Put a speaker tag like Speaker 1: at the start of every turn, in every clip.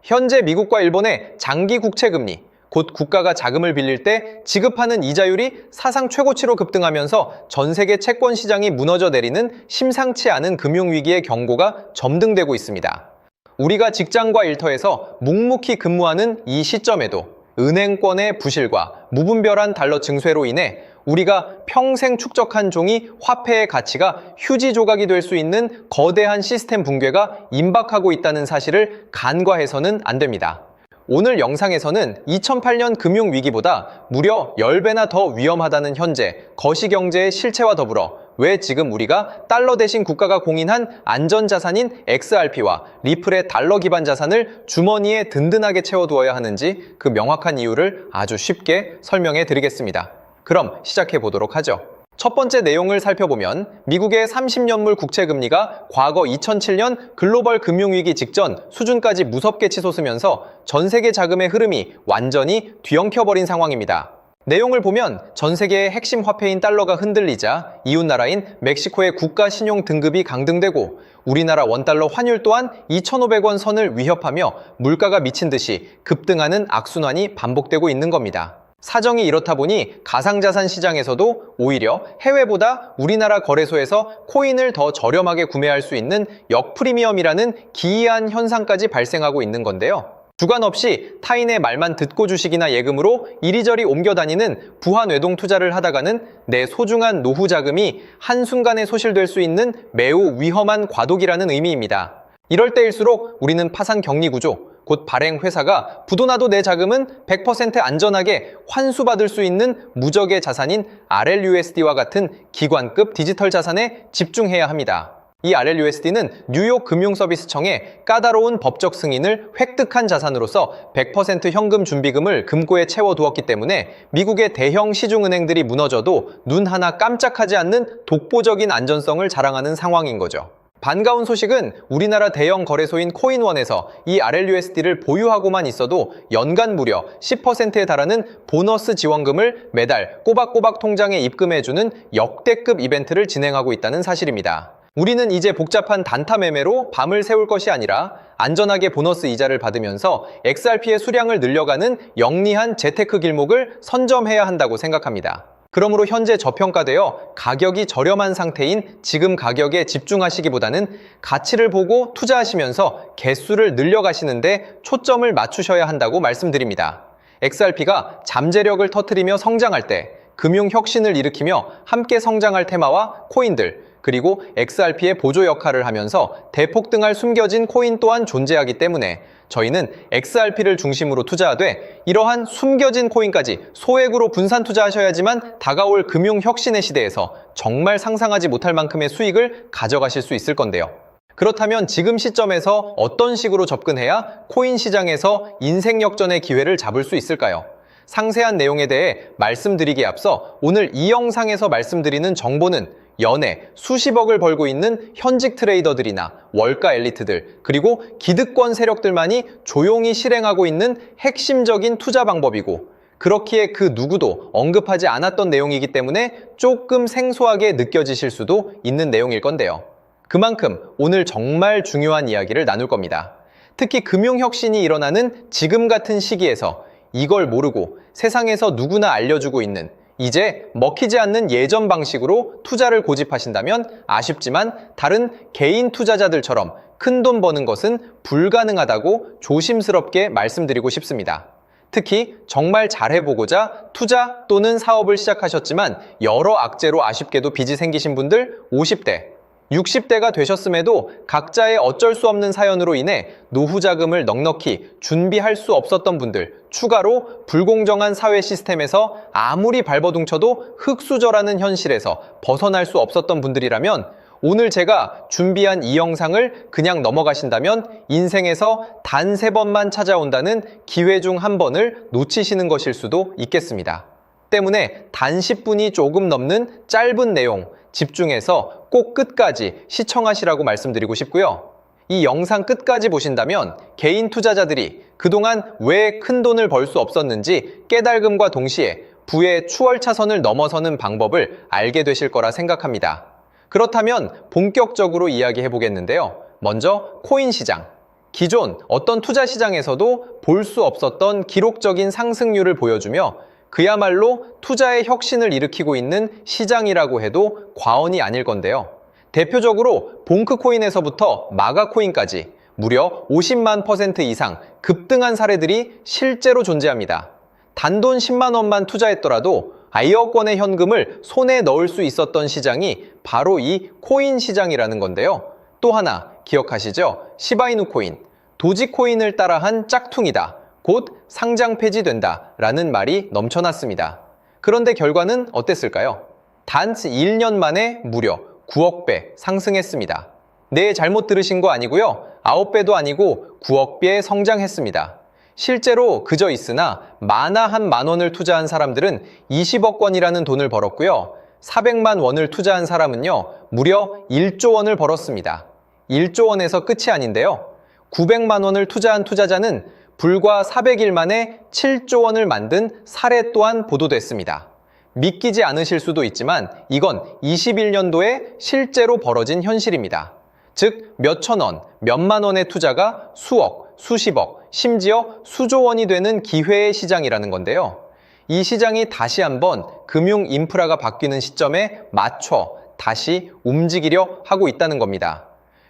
Speaker 1: 현재 미국과 일본의 장기 국채 금리, 곧 국가가 자금을 빌릴 때 지급하는 이자율이 사상 최고치로 급등하면서 전 세계 채권 시장이 무너져 내리는 심상치 않은 금융위기의 경고가 점등되고 있습니다. 우리가 직장과 일터에서 묵묵히 근무하는 이 시점에도 은행권의 부실과 무분별한 달러 증세로 인해 우리가 평생 축적한 종이 화폐의 가치가 휴지 조각이 될 수 있는 거대한 시스템 붕괴가 임박하고 있다는 사실을 간과해서는 안 됩니다. 오늘 영상에서는 2008년 금융위기보다 무려 10배나 더 위험하다는 현재 거시경제의 실체와 더불어 왜 지금 우리가 달러 대신 국가가 공인한 안전자산인 XRP와 리플의 달러 기반 자산을 주머니에 든든하게 채워두어야 하는지 그 명확한 이유를 아주 쉽게 설명해 드리겠습니다. 그럼 시작해 보도록 하죠. 첫 번째 내용을 살펴보면 미국의 30년물 국채금리가 과거 2007년 글로벌 금융위기 직전 수준까지 무섭게 치솟으면서 전 세계 자금의 흐름이 완전히 뒤엉켜버린 상황입니다. 내용을 보면 전 세계의 핵심 화폐인 달러가 흔들리자 이웃나라인 멕시코의 국가 신용 등급이 강등되고 우리나라 원달러 환율 또한 2,500원 선을 위협하며 물가가 미친 듯이 급등하는 악순환이 반복되고 있는 겁니다. 사정이 이렇다 보니 가상자산 시장에서도 오히려 해외보다 우리나라 거래소에서 코인을 더 저렴하게 구매할 수 있는 역프리미엄이라는 기이한 현상까지 발생하고 있는 건데요. 주관 없이 타인의 말만 듣고 주식이나 예금으로 이리저리 옮겨다니는 부하뇌동 투자를 하다가는 내 소중한 노후 자금이 한순간에 소실될 수 있는 매우 위험한 과도기라는 의미입니다. 이럴 때일수록 우리는 파산 격리 구조, 곧 발행 회사가 부도나도 내 자금은 100% 안전하게 환수받을 수 있는 무적의 자산인 RLUSD와 같은 기관급 디지털 자산에 집중해야 합니다. 이 RLUSD는 뉴욕 금융서비스청의 까다로운 법적 승인을 획득한 자산으로서 100% 현금 준비금을 금고에 채워두었기 때문에 미국의 대형 시중은행들이 무너져도 눈 하나 깜짝하지 않는 독보적인 안전성을 자랑하는 상황인 거죠. 반가운 소식은 우리나라 대형 거래소인 코인원에서 이 RLUSD를 보유하고만 있어도 연간 무려 10%에 달하는 보너스 지원금을 매달 꼬박꼬박 통장에 입금해주는 역대급 이벤트를 진행하고 있다는 사실입니다. 우리는 이제 복잡한 단타 매매로 밤을 새울 것이 아니라 안전하게 보너스 이자를 받으면서 XRP의 수량을 늘려가는 영리한 재테크 길목을 선점해야 한다고 생각합니다. 그러므로 현재 저평가되어 가격이 저렴한 상태인 지금 가격에 집중하시기보다는 가치를 보고 투자하시면서 개수를 늘려가시는데 초점을 맞추셔야 한다고 말씀드립니다. XRP가 잠재력을 터뜨리며 성장할 때 금융혁신을 일으키며 함께 성장할 테마와 코인들, 그리고 XRP의 보조 역할을 하면서 대폭등할 숨겨진 코인 또한 존재하기 때문에 저희는 XRP를 중심으로 투자하되 이러한 숨겨진 코인까지 소액으로 분산 투자하셔야지만 다가올 금융혁신의 시대에서 정말 상상하지 못할 만큼의 수익을 가져가실 수 있을 건데요. 그렇다면 지금 시점에서 어떤 식으로 접근해야 코인 시장에서 인생 역전의 기회를 잡을 수 있을까요? 상세한 내용에 대해 말씀드리기에 앞서 오늘 이 영상에서 말씀드리는 정보는 연에 수십억을 벌고 있는 현직 트레이더들이나 월가 엘리트들, 그리고 기득권 세력들만이 조용히 실행하고 있는 핵심적인 투자 방법이고 그렇기에 그 누구도 언급하지 않았던 내용이기 때문에 조금 생소하게 느껴지실 수도 있는 내용일 건데요. 그만큼 오늘 정말 중요한 이야기를 나눌 겁니다. 특히 금융혁신이 일어나는 지금 같은 시기에서 이걸 모르고 세상에서 누구나 알려주고 있는 이제 먹히지 않는 예전 방식으로 투자를 고집하신다면 아쉽지만 다른 개인 투자자들처럼 큰돈 버는 것은 불가능하다고 조심스럽게 말씀드리고 싶습니다. 특히 정말 잘해보고자 투자 또는 사업을 시작하셨지만 여러 악재로 아쉽게도 빚이 생기신 분들 50대, 60대가 되셨음에도 각자의 어쩔 수 없는 사연으로 인해 노후 자금을 넉넉히 준비할 수 없었던 분들, 추가로 불공정한 사회 시스템에서 아무리 발버둥쳐도 흙수저라는 현실에서 벗어날 수 없었던 분들이라면 오늘 제가 준비한 이 영상을 그냥 넘어가신다면 인생에서 단 3번만 찾아온다는 기회 중 한 번을 놓치시는 것일 수도 있겠습니다. 때문에 단 10분이 조금 넘는 짧은 내용 집중해서 꼭 끝까지 시청하시라고 말씀드리고 싶고요. 이 영상 끝까지 보신다면 개인 투자자들이 그동안 왜 큰 돈을 벌 수 없었는지 깨달음과 동시에 부의 추월차선을 넘어서는 방법을 알게 되실 거라 생각합니다. 그렇다면 본격적으로 이야기해 보겠는데요. 먼저 코인 시장. 기존 어떤 투자 시장에서도 볼 수 없었던 기록적인 상승률을 보여주며 그야말로 투자의 혁신을 일으키고 있는 시장이라고 해도 과언이 아닐 건데요. 대표적으로 봉크코인에서부터 마가코인까지 무려 50만 % 이상 급등한 사례들이 실제로 존재합니다. 단돈 10만 원만 투자했더라도 1억 원의 현금을 손에 넣을 수 있었던 시장이 바로 이 코인 시장이라는 건데요. 또 하나 기억하시죠? 시바이누 코인, 도지코인을 따라한 짝퉁이다. 곧 상장 폐지된다. 라는 말이 넘쳐났습니다. 그런데 결과는 어땠을까요? 단 1년 만에 무려 9억 배 상승했습니다. 네, 잘못 들으신 거 아니고요. 9배도 아니고 9억 배 성장했습니다. 실제로 그저 있으나 만화 한 만 원을 투자한 사람들은 20억 원이라는 돈을 벌었고요. 400만 원을 투자한 사람은요, 무려 1조 원을 벌었습니다. 1조 원에서 끝이 아닌데요. 900만 원을 투자한 투자자는 불과 400일 만에 7조 원을 만든 사례 또한 보도됐습니다. 믿기지 않으실 수도 있지만 이건 21년도에 실제로 벌어진 현실입니다. 즉, 몇천 원, 몇만 원의 투자가 수억, 수십억, 심지어 수조 원이 되는 기회의 시장이라는 건데요. 이 시장이 다시 한번 금융 인프라가 바뀌는 시점에 맞춰 다시 움직이려 하고 있다는 겁니다.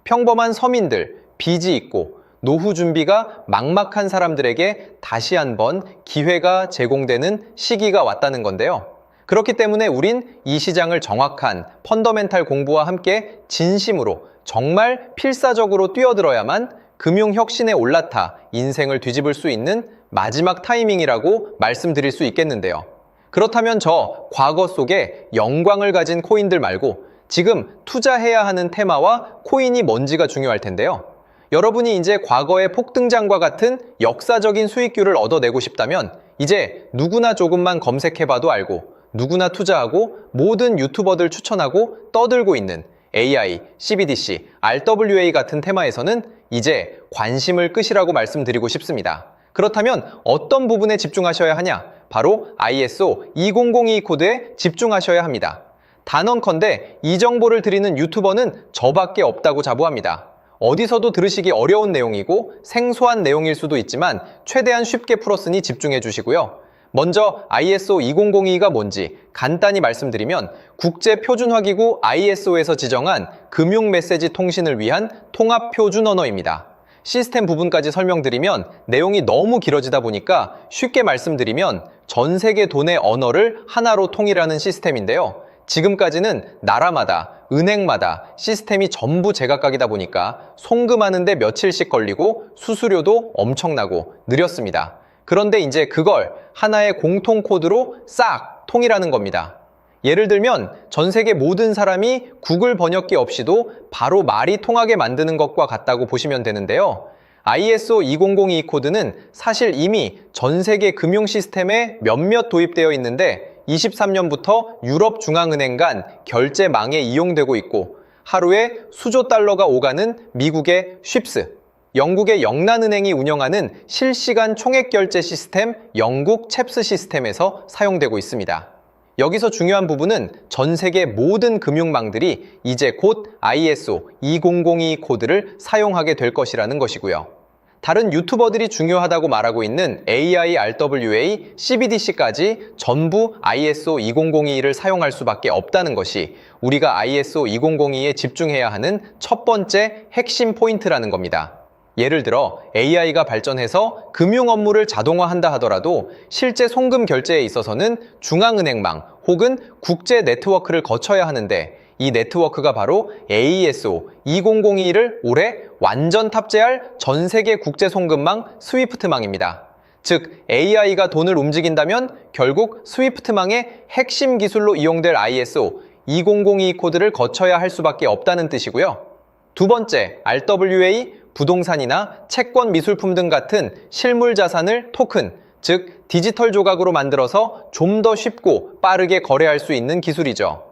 Speaker 1: 평범한 서민들, 빚이 있고 노후 준비가 막막한 사람들에게 다시 한번 기회가 제공되는 시기가 왔다는 건데요. 그렇기 때문에 우린 이 시장을 정확한 펀더멘탈 공부와 함께 진심으로 정말 필사적으로 뛰어들어야만 금융혁신에 올라타 인생을 뒤집을 수 있는 마지막 타이밍이라고 말씀드릴 수 있겠는데요. 그렇다면 저 과거 속에 영광을 가진 코인들 말고 지금 투자해야 하는 테마와 코인이 뭔지가 중요할 텐데요. 여러분이 이제 과거의 폭등장과 같은 역사적인 수익률을 얻어내고 싶다면 이제 누구나 조금만 검색해봐도 알고 누구나 투자하고 모든 유튜버들 추천하고 떠들고 있는 AI, CBDC, RWA 같은 테마에서는 이제 관심을 끄시라고 말씀드리고 싶습니다. 그렇다면 어떤 부분에 집중하셔야 하냐? 바로 ISO 2002 코드에 집중하셔야 합니다. 단언컨대 이 정보를 드리는 유튜버는 저밖에 없다고 자부합니다. 어디서도 들으시기 어려운 내용이고 생소한 내용일 수도 있지만 최대한 쉽게 풀었으니 집중해 주시고요. 먼저 ISO 2002가 뭔지 간단히 말씀드리면 국제표준화기구 ISO에서 지정한 금융메시지 통신을 위한 통합표준 언어입니다. 시스템 부분까지 설명드리면 내용이 너무 길어지다 보니까 쉽게 말씀드리면 전 세계 돈의 언어를 하나로 통일하는 시스템인데요. 지금까지는 나라마다, 은행마다 시스템이 전부 제각각이다 보니까 송금하는데 며칠씩 걸리고 수수료도 엄청나고 느렸습니다. 그런데 이제 그걸 하나의 공통 코드로 싹 통일하는 겁니다. 예를 들면 전 세계 모든 사람이 구글 번역기 없이도 바로 말이 통하게 만드는 것과 같다고 보시면 되는데요. ISO 2002 코드는 사실 이미 전 세계 금융 시스템에 몇몇 도입되어 있는데 23년부터 유럽중앙은행 간 결제망에 이용되고 있고 하루에 수조 달러가 오가는 미국의 쉽스, 영국의 영란은행이 운영하는 실시간 총액결제 시스템 영국 챕스 시스템에서 사용되고 있습니다. 여기서 중요한 부분은 전 세계 모든 금융망들이 이제 곧 ISO 2002 코드를 사용하게 될 것이라는 것이고요. 다른 유튜버들이 중요하다고 말하고 있는 AI, RWA, CBDC까지 전부 ISO 2002를 사용할 수밖에 없다는 것이 우리가 ISO 2002에 집중해야 하는 첫 번째 핵심 포인트라는 겁니다. 예를 들어 AI가 발전해서 금융 업무를 자동화한다 하더라도 실제 송금 결제에 있어서는 중앙은행망 혹은 국제 네트워크를 거쳐야 하는데 이 네트워크가 바로 AESO 2002를 올해 완전 탑재할 전 세계 국제 송금망 스위프트망입니다. 즉 AI가 돈을 움직인다면 결국 스위프트망의 핵심 기술로 이용될 ISO 2002 코드를 거쳐야 할 수밖에 없다는 뜻이고요. 두 번째, RWA, 부동산이나 채권 미술품 등 같은 실물 자산을 토큰, 즉 디지털 조각으로 만들어서 좀 더 쉽고 빠르게 거래할 수 있는 기술이죠.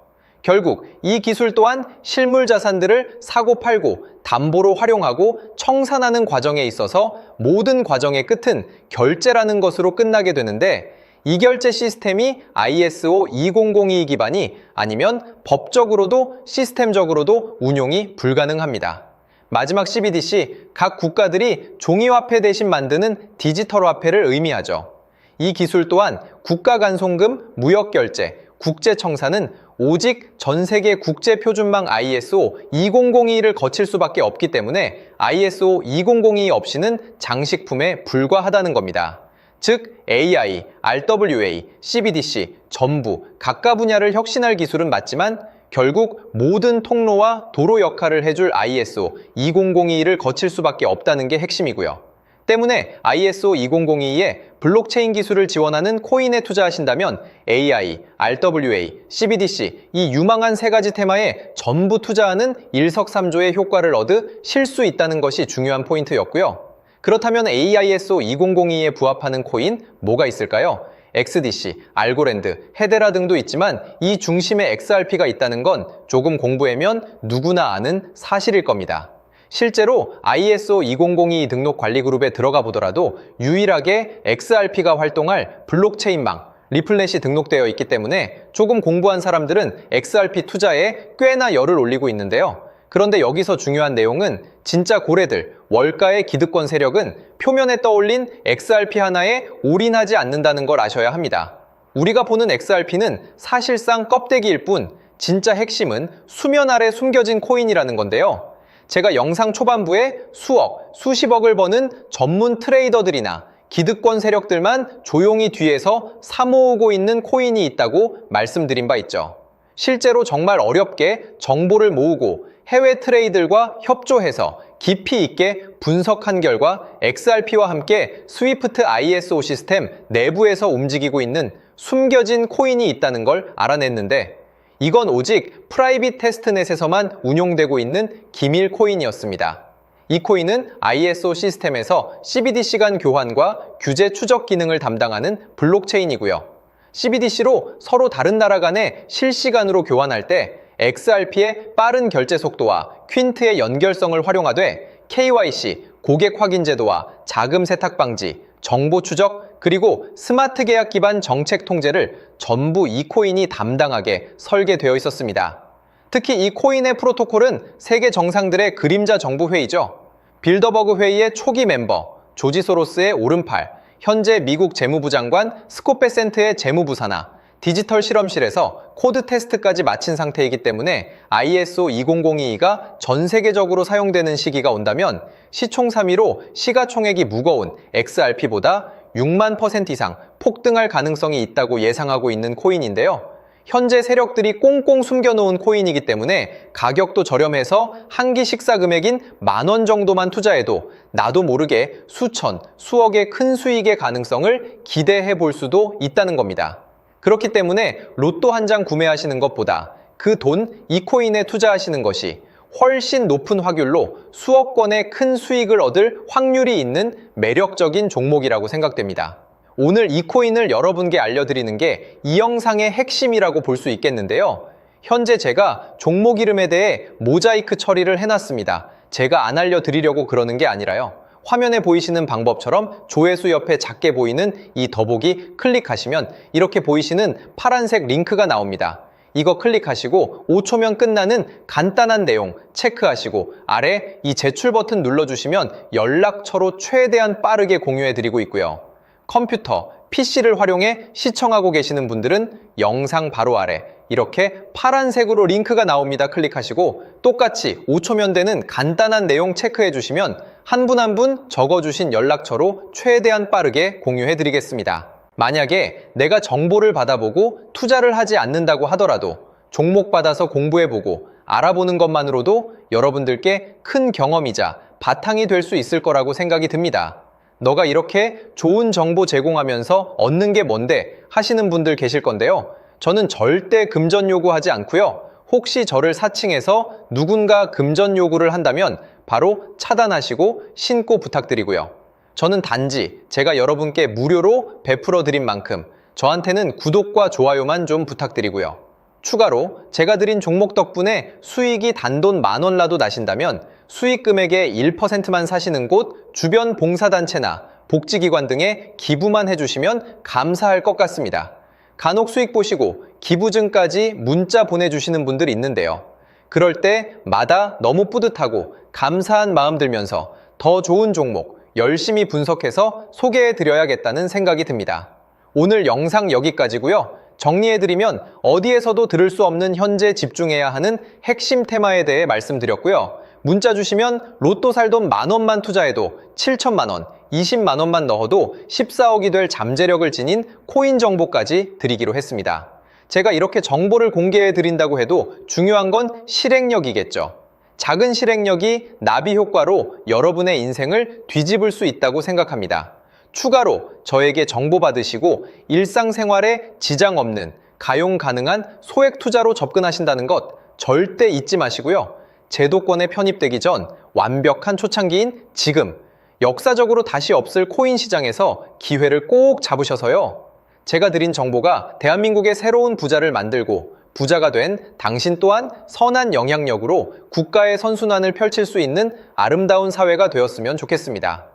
Speaker 1: 결국 이 기술 또한 실물 자산들을 사고 팔고 담보로 활용하고 청산하는 과정에 있어서 모든 과정의 끝은 결제라는 것으로 끝나게 되는데 이 결제 시스템이 ISO 2002 기반이 아니면 법적으로도 시스템적으로도 운용이 불가능합니다. 마지막 CBDC, 각 국가들이 종이화폐 대신 만드는 디지털 화폐를 의미하죠. 이 기술 또한 국가간송금, 무역결제, 국제청산은 오직 전 세계 국제표준망 ISO 2002를 거칠 수밖에 없기 때문에 ISO 2002 없이는 장식품에 불과하다는 겁니다. 즉 AI, RWA, CBDC 전부 각각 분야를 혁신할 기술은 맞지만 결국 모든 통로와 도로 역할을 해줄 ISO 2002를 거칠 수밖에 없다는 게 핵심이고요. 때문에 ISO 2002에 블록체인 기술을 지원하는 코인에 투자하신다면 AI, RWA, CBDC 이 유망한 세 가지 테마에 전부 투자하는 일석삼조의 효과를 얻으실 수 있다는 것이 중요한 포인트였고요. 그렇다면 AISO 2002에 부합하는 코인 뭐가 있을까요? XDC, 알고랜드, 헤데라 등도 있지만 이 중심에 XRP가 있다는 건 조금 공부하면 누구나 아는 사실일 겁니다. 실제로 ISO 2002 등록 관리 그룹에 들어가 보더라도 유일하게 XRP가 활동할 블록체인망, 리플넷이 등록되어 있기 때문에 조금 공부한 사람들은 XRP 투자에 꽤나 열을 올리고 있는데요. 그런데 여기서 중요한 내용은 진짜 고래들, 월가의 기득권 세력은 표면에 떠올린 XRP 하나에 올인하지 않는다는 걸 아셔야 합니다. 우리가 보는 XRP는 사실상 껍데기일 뿐 진짜 핵심은 수면 아래 숨겨진 코인이라는 건데요. 제가 영상 초반부에 수억, 수십억을 버는 전문 트레이더들이나 기득권 세력들만 조용히 뒤에서 사모으고 있는 코인이 있다고 말씀드린 바 있죠. 실제로 정말 어렵게 정보를 모으고 해외 트레이들과 협조해서 깊이 있게 분석한 결과 XRP와 함께 스위프트 ISO 시스템 내부에서 움직이고 있는 숨겨진 코인이 있다는 걸 알아냈는데 이건 오직 프라이빗 테스트넷에서만 운용되고 있는 기밀 코인이었습니다. 이 코인은 ISO 시스템에서 CBDC 간 교환과 규제 추적 기능을 담당하는 블록체인이고요. CBDC로 서로 다른 나라 간에 실시간으로 교환할 때 XRP의 빠른 결제 속도와 퀸트의 연결성을 활용하되 KYC, 고객 확인 제도와 자금 세탁 방지, 정보 추적, 그리고 스마트 계약 기반 정책 통제를 전부 이 코인이 담당하게 설계되어 있었습니다. 특히 이 코인의 프로토콜은 세계 정상들의 그림자 정부 회의죠. 빌더버그 회의의 초기 멤버, 조지 소로스의 오른팔, 현재 미국 재무부 장관 스콧 베센트의 재무부 산하, 디지털 실험실에서 코드 테스트까지 마친 상태이기 때문에 ISO 2002가 전 세계적으로 사용되는 시기가 온다면 시총3위로 시가총액이 무거운 XRP보다 6만% 이상 폭등할 가능성이 있다고 예상하고 있는 코인인데요. 현재 세력들이 꽁꽁 숨겨놓은 코인이기 때문에 가격도 저렴해서 한 끼 식사 금액인 10,000원 정도만 투자해도 나도 모르게 수천, 수억의 큰 수익의 가능성을 기대해 볼 수도 있다는 겁니다. 그렇기 때문에 로또 한 장 구매하시는 것보다 그 돈 이 코인에 투자하시는 것이 훨씬 높은 확률로 수억 건의 큰 수익을 얻을 확률이 있는 매력적인 종목이라고 생각됩니다. 오늘 이 코인을 여러분께 알려드리는 게 이 영상의 핵심이라고 볼 수 있겠는데요. 현재 제가 종목 이름에 대해 모자이크 처리를 해놨습니다. 제가 안 알려드리려고 그러는 게 아니라요. 화면에 보이시는 방법처럼 조회수 옆에 작게 보이는 이 더보기 클릭하시면 이렇게 보이시는 파란색 링크가 나옵니다. 이거 클릭하시고 5초면 끝나는 간단한 내용 체크하시고 아래 이 제출 버튼 눌러주시면 연락처로 최대한 빠르게 공유해드리고 있고요. 컴퓨터, PC를 활용해 시청하고 계시는 분들은 영상 바로 아래 이렇게 파란색으로 링크가 나옵니다. 클릭하시고 똑같이 5초면 되는 간단한 내용 체크해 주시면 한 분 한 분 적어주신 연락처로 최대한 빠르게 공유해 드리겠습니다. 만약에 내가 정보를 받아보고 투자를 하지 않는다고 하더라도 종목 받아서 공부해보고 알아보는 것만으로도 여러분들께 큰 경험이자 바탕이 될 수 있을 거라고 생각이 듭니다. 너가 이렇게 좋은 정보 제공하면서 얻는 게 뭔데 하시는 분들 계실 건데요. 저는 절대 금전 요구하지 않고요. 혹시 저를 사칭해서 누군가 금전 요구를 한다면 바로 차단하시고 신고 부탁드리고요. 저는 단지 제가 여러분께 무료로 베풀어 드린 만큼 저한테는 구독과 좋아요만 좀 부탁드리고요. 추가로 제가 드린 종목 덕분에 수익이 단돈 10,000원라도 나신다면 수익 금액의 1%만 사시는 곳 주변 봉사단체나 복지기관 등에 기부만 해주시면 감사할 것 같습니다. 간혹 수익 보시고 기부증까지 문자 보내주시는 분들 있는데요. 그럴 때마다 너무 뿌듯하고 감사한 마음 들면서 더 좋은 종목 열심히 분석해서 소개해드려야겠다는 생각이 듭니다. 오늘 영상 여기까지고요. 정리해드리면 어디에서도 들을 수 없는 현재 집중해야 하는 핵심 테마에 대해 말씀드렸고요. 문자 주시면 로또 살 돈 10,000원만 투자해도 7천만 원, 20만 원만 넣어도 14억이 될 잠재력을 지닌 코인 정보까지 드리기로 했습니다. 제가 이렇게 정보를 공개해 드린다고 해도 중요한 건 실행력이겠죠. 작은 실행력이 나비 효과로 여러분의 인생을 뒤집을 수 있다고 생각합니다. 추가로 저에게 정보 받으시고 일상생활에 지장 없는 가용 가능한 소액 투자로 접근하신다는 것 절대 잊지 마시고요. 제도권에 편입되기 전 완벽한 초창기인 지금 역사적으로 다시 없을 코인 시장에서 기회를 꼭 잡으셔서요. 제가 드린 정보가 대한민국의 새로운 부자를 만들고 부자가 된 당신 또한 선한 영향력으로 국가의 선순환을 펼칠 수 있는 아름다운 사회가 되었으면 좋겠습니다.